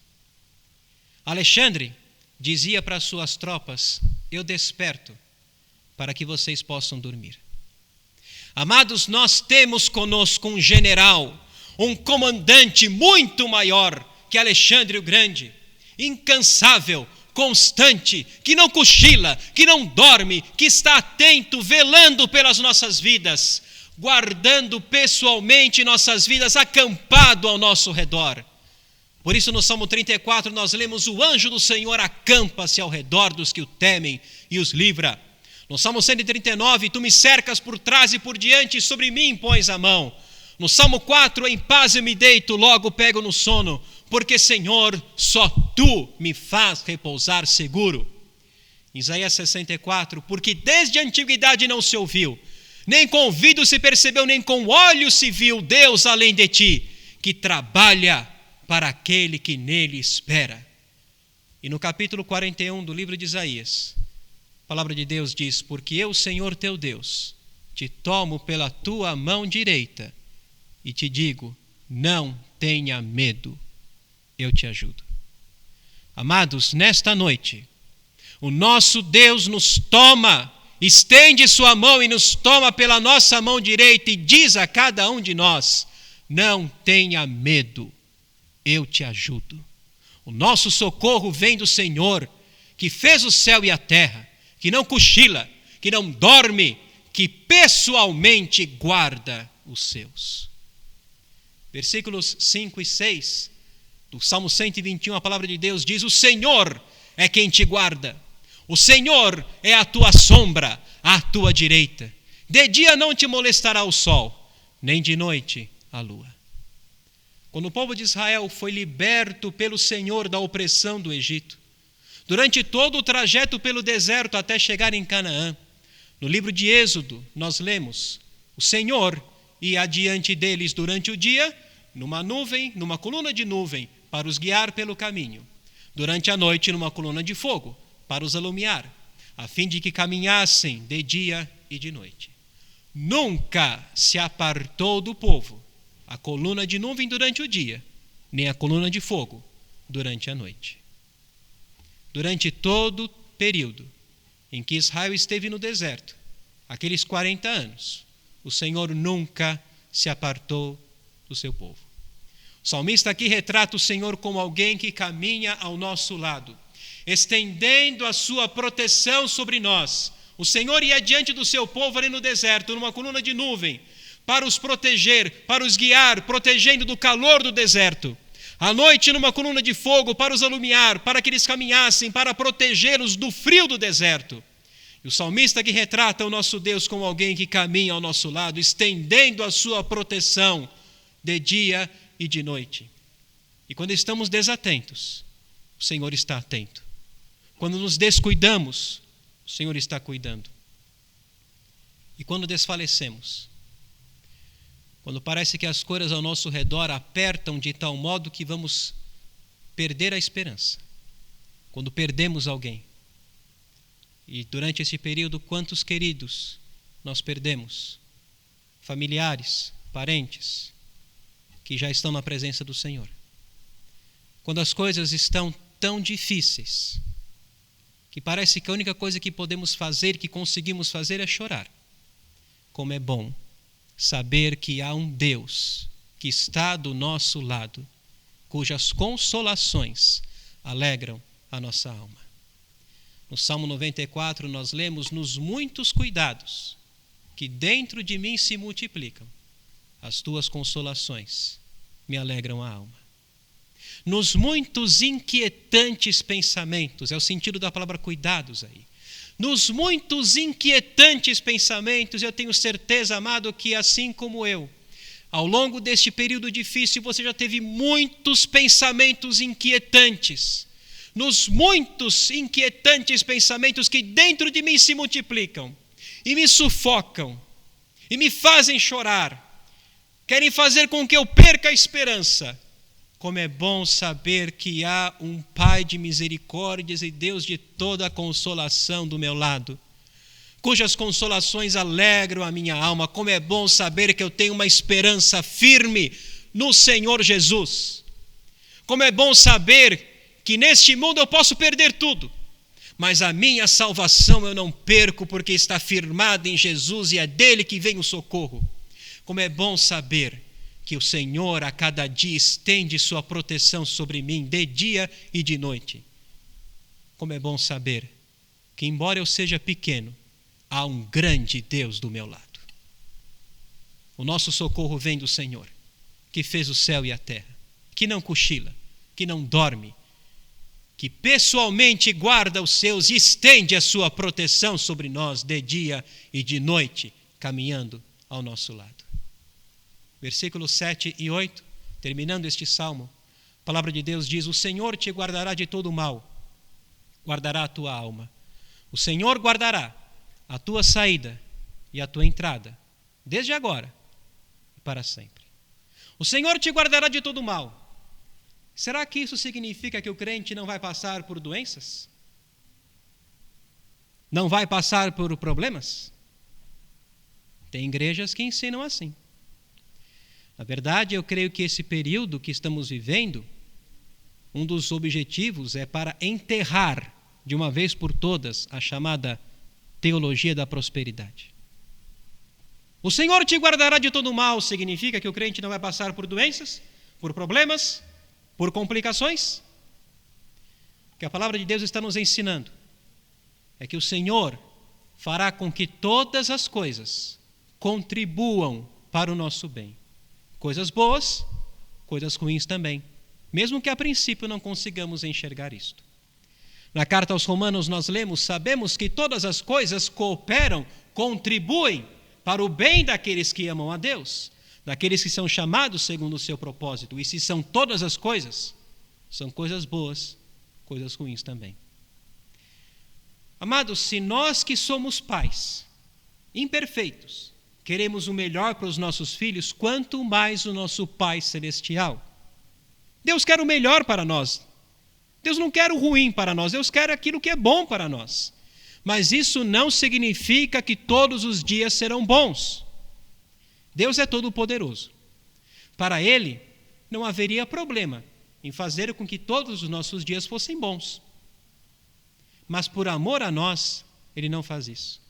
Alexandre dizia para as suas tropas: eu desperto para que vocês possam dormir. Amados, nós temos conosco um general, um comandante muito maior que Alexandre o Grande, incansável, constante, que não cochila, que não dorme, que está atento, velando pelas nossas vidas, guardando pessoalmente nossas vidas, acampado ao nosso redor. Por isso, no Salmo 34, nós lemos: o anjo do Senhor acampa-se ao redor dos que o temem e os livra. No Salmo 139, tu me cercas por trás e por diante, e sobre mim pões a mão. No Salmo 4, em paz eu me deito, logo pego no sono, porque, Senhor, só tu me faz repousar seguro. Isaías 64, porque desde a antiguidade não se ouviu, nem com ouvido se percebeu, nem com olhos se viu Deus além de ti, que trabalha para aquele que nele espera. E no capítulo 41 do livro de Isaías, a palavra de Deus diz: porque eu, Senhor teu Deus, te tomo pela tua mão direita e te digo: não tenha medo, eu te ajudo. Amados, nesta noite, o nosso Deus nos toma, estende sua mão e nos toma pela nossa mão direita e diz a cada um de nós: não tenha medo, eu te ajudo. O nosso socorro vem do Senhor, que fez o céu e a terra, que não cochila, que não dorme, que pessoalmente guarda os seus. Versículos 5 e 6 do Salmo 121, a palavra de Deus diz: o Senhor é quem te guarda, o Senhor é a tua sombra à tua direita. De dia não te molestará o sol, nem de noite a lua. Quando o povo de Israel foi liberto pelo Senhor da opressão do Egito, durante todo o trajeto pelo deserto até chegar em Canaã, no livro de Êxodo nós lemos: o Senhor ia adiante deles durante o dia, numa nuvem, numa coluna de nuvem, para os guiar pelo caminho. Durante a noite, numa coluna de fogo, para os alumiar, a fim de que caminhassem de dia e de noite. Nunca se apartou do povo a coluna de nuvem durante o dia, nem a coluna de fogo durante a noite. Durante todo o período em que Israel esteve no deserto, aqueles 40 anos, o Senhor nunca se apartou do seu povo. O salmista aqui retrata o Senhor como alguém que caminha ao nosso lado, estendendo a sua proteção sobre nós. O Senhor ia diante do seu povo ali no deserto, numa coluna de nuvem, para os proteger, para os guiar, protegendo do calor do deserto. À noite, numa coluna de fogo, para os alumiar, para que eles caminhassem, para protegê-los do frio do deserto. E o salmista que retrata o nosso Deus como alguém que caminha ao nosso lado, estendendo a sua proteção de dia e de noite. E quando estamos desatentos, o Senhor está atento. Quando nos descuidamos, o Senhor está cuidando. E quando desfalecemos, quando parece que as coisas ao nosso redor apertam de tal modo que vamos perder a esperança, quando perdemos alguém, e durante esse período, quantos queridos nós perdemos? Familiares, parentes, que já estão na presença do Senhor. Quando as coisas estão tão difíceis, que parece que a única coisa que podemos fazer, que conseguimos fazer, é chorar. Como é bom saber que há um Deus que está do nosso lado, cujas consolações alegram a nossa alma. No Salmo 94 nós lemos: nos muitos cuidados que dentro de mim se multiplicam, as tuas consolações me alegram a alma. Nos muitos inquietantes pensamentos, é o sentido da palavra cuidados aí. Nos muitos inquietantes pensamentos, eu tenho certeza, amado, que assim como eu, ao longo deste período difícil, você já teve muitos pensamentos inquietantes. Nos muitos inquietantes pensamentos que dentro de mim se multiplicam e me sufocam e me fazem chorar, querem fazer com que eu perca a esperança. Como é bom saber que há um Pai de misericórdias e Deus de toda a consolação do meu lado, cujas consolações alegram a minha alma. Como é bom saber que eu tenho uma esperança firme no Senhor Jesus. Como é bom saber que neste mundo eu posso perder tudo, mas a minha salvação eu não perco, porque está firmada em Jesus e é dele que vem o socorro. Como é bom saber que o Senhor a cada dia estende sua proteção sobre mim de dia e de noite. Como é bom saber que, embora eu seja pequeno, há um grande Deus do meu lado. O nosso socorro vem do Senhor, que fez o céu e a terra, que não cochila, que não dorme, que pessoalmente guarda os seus e estende a sua proteção sobre nós de dia e de noite, caminhando ao nosso lado. Versículos 7 e 8, terminando este salmo, a palavra de Deus diz: o Senhor te guardará de todo mal, guardará a tua alma. O Senhor guardará a tua saída e a tua entrada, desde agora e para sempre. O Senhor te guardará de todo mal. Será que isso significa que o crente não vai passar por doenças? Não vai passar por problemas? Tem igrejas que ensinam assim. Na verdade, eu creio que esse período que estamos vivendo, um dos objetivos é para enterrar de uma vez por todas a chamada teologia da prosperidade. O Senhor te guardará de todo mal significa que o crente não vai passar por doenças, por problemas, por complicações? O que a palavra de Deus está nos ensinando é que o Senhor fará com que todas as coisas contribuam para o nosso bem. Coisas boas, coisas ruins também, mesmo que a princípio não consigamos enxergar isto. Na carta aos Romanos nós lemos: sabemos que todas as coisas cooperam, contribuem para o bem daqueles que amam a Deus, daqueles que são chamados segundo o seu propósito. E se são todas as coisas, são coisas boas, coisas ruins também. Amados, se nós que somos pais, imperfeitos, queremos o melhor para os nossos filhos, quanto mais o nosso Pai Celestial. Deus quer o melhor para nós. Deus não quer o ruim para nós, Deus quer aquilo que é bom para nós. Mas isso não significa que todos os dias serão bons. Deus é todo-poderoso. Para Ele, não haveria problema em fazer com que todos os nossos dias fossem bons. Mas por amor a nós, Ele não faz isso.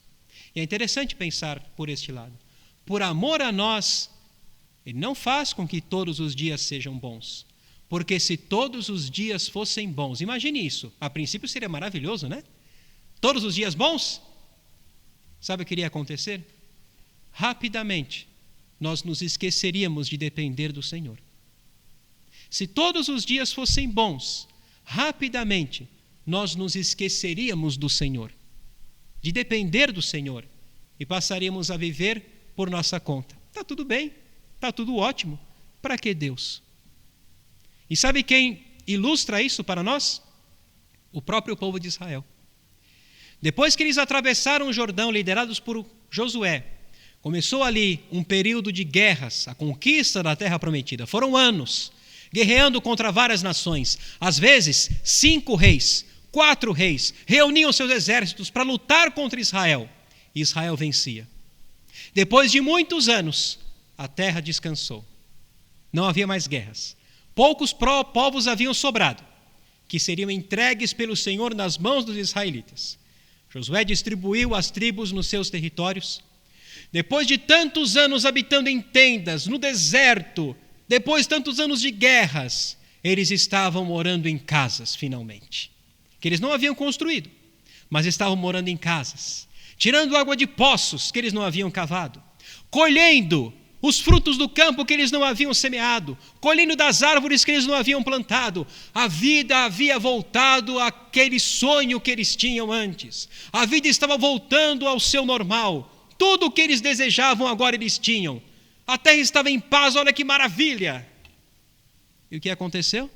E é interessante pensar por este lado. Por amor a nós, Ele não faz com que todos os dias sejam bons. Porque se todos os dias fossem bons, imagine isso, a princípio seria maravilhoso, né? Todos os dias bons? Sabe o que iria acontecer? Rapidamente, nós nos esqueceríamos de depender do Senhor. Se todos os dias fossem bons, rapidamente, nós nos esqueceríamos do Senhor, de depender do Senhor, e passaríamos a viver por nossa conta. Está tudo bem, está tudo ótimo, para que Deus? E sabe quem ilustra isso para nós? O próprio povo de Israel. Depois que eles atravessaram o Jordão, liderados por Josué, começou ali um período de guerras, a conquista da terra prometida. Foram anos, guerreando contra várias nações. Às vezes, 5 reis, 4 reis, reuniam seus exércitos para lutar contra Israel. E Israel vencia. Depois de muitos anos, a terra descansou. Não havia mais guerras. Poucos povos haviam sobrado, que seriam entregues pelo Senhor nas mãos dos israelitas. Josué distribuiu as tribos nos seus territórios. Depois de tantos anos habitando em tendas, no deserto, depois de tantos anos de guerras, eles estavam morando em casas, finalmente. Que eles não haviam construído, mas estavam morando em casas. Tirando água de poços que eles não haviam cavado. Colhendo os frutos do campo que eles não haviam semeado, colhendo das árvores que eles não haviam plantado. A vida havia voltado àquele sonho que eles tinham antes. A vida estava voltando ao seu normal. Tudo o que eles desejavam agora eles tinham. A terra estava em paz, olha que maravilha. E o que aconteceu?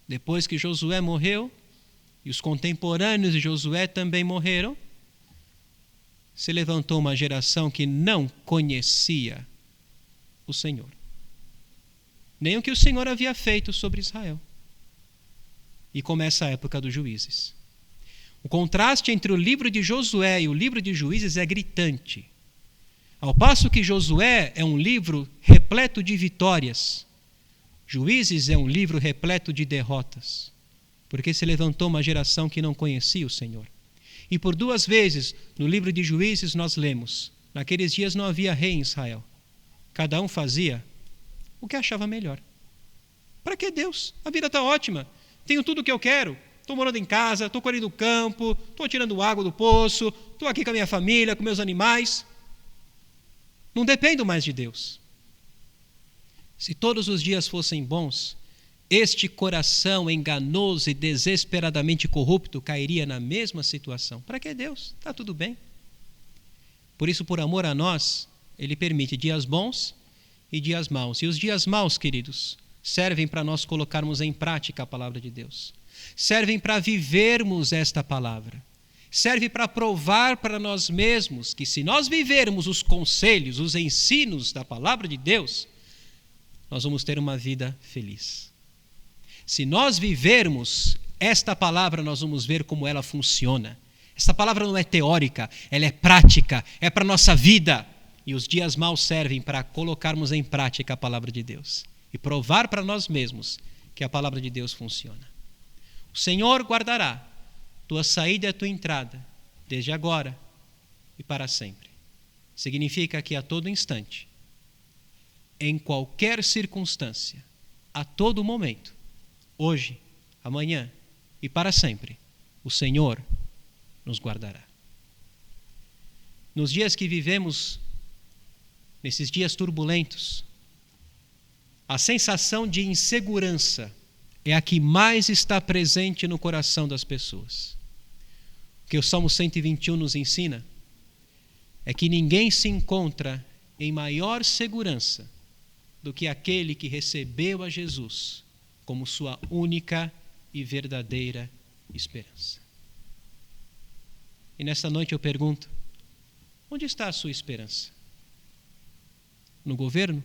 Depois que Josué morreu, e os contemporâneos de Josué também morreram, se levantou uma geração que não conhecia o Senhor, nem o que o Senhor havia feito sobre Israel. E começa a época dos juízes. O contraste entre o livro de Josué e o livro de Juízes é gritante. Ao passo que Josué é um livro repleto de vitórias, Juízes é um livro repleto de derrotas, porque se levantou uma geração que não conhecia o Senhor. E por 2 vezes no livro de Juízes nós lemos: naqueles dias não havia rei em Israel. Cada um fazia o que achava melhor. Para que Deus? A vida está ótima. Tenho tudo o que eu quero. Estou morando em casa, estou colhendo o campo, estou tirando água do poço, estou aqui com a minha família, com meus animais. Não dependo mais de Deus. Se todos os dias fossem bons, este coração enganoso e desesperadamente corrupto cairia na mesma situação. Para que Deus? Está tudo bem. Por isso, por amor a nós, Ele permite dias bons e dias maus. E os dias maus, queridos, servem para nós colocarmos em prática a palavra de Deus. Servem para vivermos esta palavra. Serve para provar para nós mesmos que se nós vivermos os conselhos, os ensinos da palavra de Deus, nós vamos ter uma vida feliz. Se nós vivermos esta palavra, nós vamos ver como ela funciona. Esta palavra não é teórica, ela é prática, é para a nossa vida. E os dias maus servem para colocarmos em prática a palavra de Deus e provar para nós mesmos que a palavra de Deus funciona. O Senhor guardará tua saída e a tua entrada, desde agora e para sempre. Significa que a todo instante, em qualquer circunstância, a todo momento, hoje, amanhã e para sempre, o Senhor nos guardará. Nos dias que vivemos, nesses dias turbulentos, a sensação de insegurança é a que mais está presente no coração das pessoas. O que o Salmo 121 nos ensina é que ninguém se encontra em maior segurança do que aquele que recebeu a Jesus como sua única e verdadeira esperança. E nesta noite eu pergunto, onde está a sua esperança? No governo?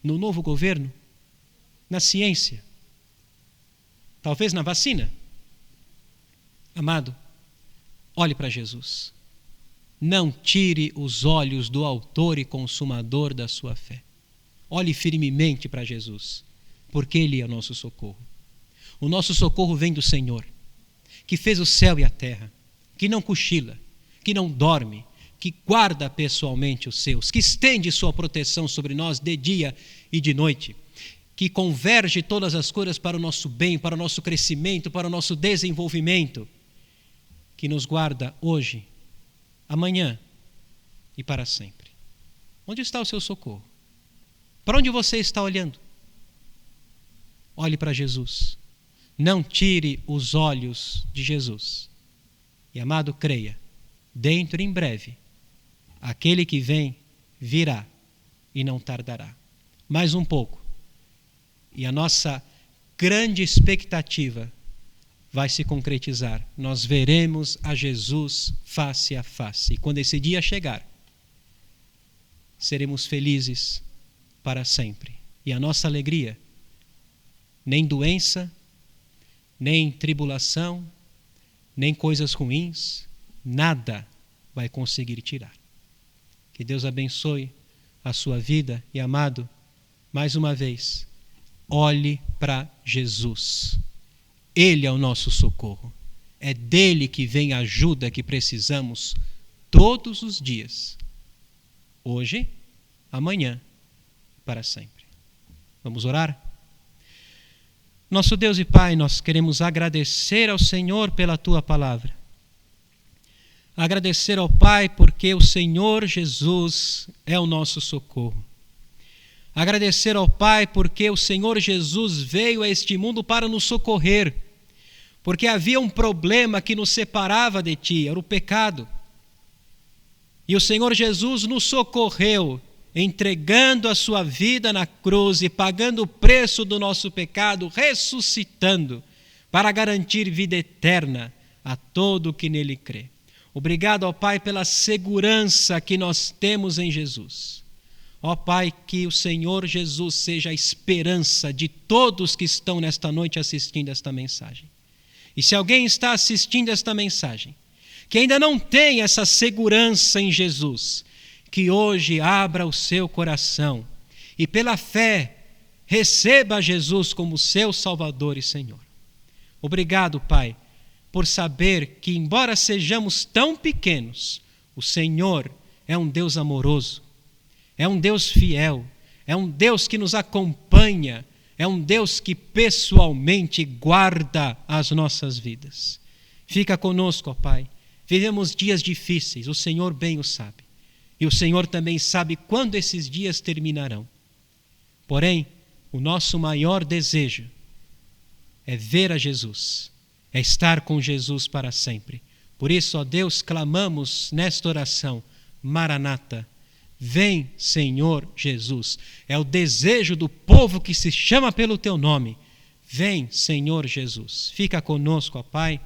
No novo governo? Na ciência? Talvez na vacina? Amado, olhe para Jesus. Não tire os olhos do autor e consumador da sua fé. Olhe firmemente para Jesus, porque Ele é o nosso socorro. O nosso socorro vem do Senhor, que fez o céu e a terra, que não cochila, que não dorme, que guarda pessoalmente os seus, que estende sua proteção sobre nós de dia e de noite, que converge todas as coisas para o nosso bem, para o nosso crescimento, para o nosso desenvolvimento, que nos guarda hoje, amanhã e para sempre. Onde está o seu socorro? Para onde você está olhando? Olhe para Jesus. Não tire os olhos de Jesus. E, amado, creia, dentro em breve, aquele que vem virá e não tardará. Mais um pouco. E a nossa grande expectativa vai se concretizar. Nós veremos a Jesus face a face. E quando esse dia chegar, seremos felizes para sempre. E a nossa alegria, nem doença, nem tribulação, nem coisas ruins, nada vai conseguir tirar. Que Deus abençoe a sua vida e, amado, mais uma vez, olhe para Jesus. Ele é o nosso socorro. É dele que vem a ajuda que precisamos todos os dias. Hoje, amanhã, para sempre. Vamos orar? Nosso Deus e Pai, nós queremos agradecer ao Senhor pela Tua palavra. Agradecer ao Pai porque o Senhor Jesus é o nosso socorro. Agradecer ao Pai porque o Senhor Jesus veio a este mundo para nos socorrer. Porque havia um problema que nos separava de Ti, era o pecado. E o Senhor Jesus nos socorreu, entregando a sua vida na cruz e pagando o preço do nosso pecado, ressuscitando, para garantir vida eterna a todo o que nele crê. Obrigado, ó Pai, pela segurança que nós temos em Jesus. Ó Pai, que o Senhor Jesus seja a esperança de todos que estão nesta noite assistindo esta mensagem. E se alguém está assistindo esta mensagem, que ainda não tem essa segurança em Jesus, que hoje abra o seu coração e pela fé receba Jesus como seu Salvador e Senhor. Obrigado, Pai, por saber que, embora sejamos tão pequenos, o Senhor é um Deus amoroso, é um Deus fiel, é um Deus que nos acompanha, é um Deus que pessoalmente guarda as nossas vidas. Fica conosco, ó Pai. Vivemos dias difíceis, o Senhor bem o sabe. E o Senhor também sabe quando esses dias terminarão. Porém, o nosso maior desejo é ver a Jesus, é estar com Jesus para sempre. Por isso, ó Deus, clamamos nesta oração: Maranata, vem, Senhor Jesus. É o desejo do povo que se chama pelo teu nome. Vem, Senhor Jesus. Fica conosco, ó Pai.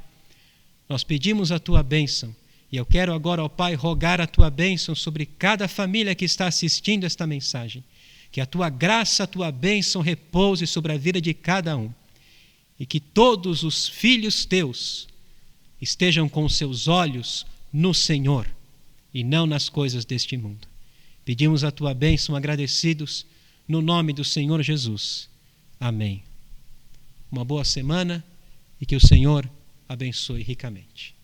Nós pedimos a tua bênção. E eu quero agora, ó Pai, rogar a tua bênção sobre cada família que está assistindo esta mensagem. Que a tua graça, a tua bênção repouse sobre a vida de cada um. E que todos os filhos teus estejam com seus olhos no Senhor e não nas coisas deste mundo. Pedimos a tua bênção agradecidos no nome do Senhor Jesus. Amém. Uma boa semana e que o Senhor abençoe ricamente.